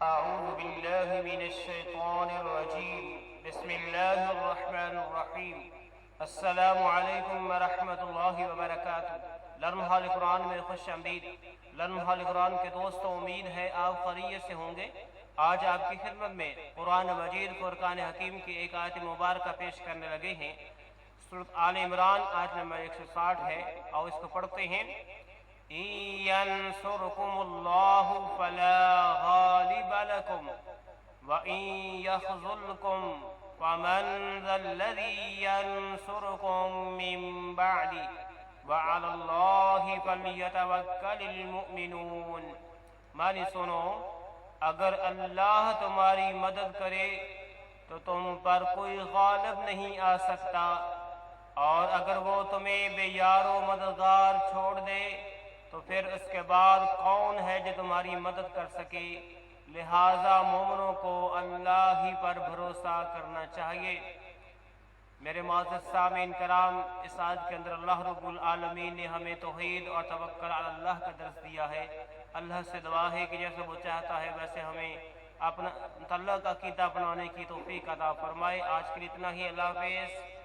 أعوذ بالله من الشيطان الرجيم بسم الله الرحمن الرحيم السلام علیکم ورحمۃ اللہ وبرکاتہ۔ لرن حال قرآن میں خوش آمدید۔ لرن حال قرآن کے دوستوں، امید ہے آپ خیریت سے ہوں گے۔ آج آپ کی خدمت میں قرآن مجید فرقان حکیم کی ایک آیت مبارکہ پیش کرنے لگے ہیں۔ سورۃ آل عمران آیت نمبر 160 ہے، اور اس کو پڑھتے ہیں۔ إن ينصركم الله فلا غالب لكم وإن يخذلكم فمن ذا الذي ينصركم من بعده وعلى الله فليتوكل المؤمنون۔ مانی سنو، اگر اللہ تمہاری مدد کرے تو تم پر کوئی غالب نہیں آ سکتا، اور اگر وہ تمہیں بے یار و مددگار چھوڑ دے تو پھر اس کے بعد کون ہے جو تمہاری مدد کر سکے؟ لہٰذا مومنوں کو اللہ ہی پر بھروسہ کرنا چاہیے۔ میرے معزز سامعین کرام، اس آیت کے اندر اللہ رب العالمین نے ہمیں توحید اور توکل علی اللہ کا درس دیا ہے۔ اللہ سے دعا ہے کہ جیسے وہ چاہتا ہے ویسے ہمیں اپنا تعلق عقیدہ اپنانے کی توفیق عطا فرمائے۔ آج کے لیے اتنا ہی، اللہ حافظ۔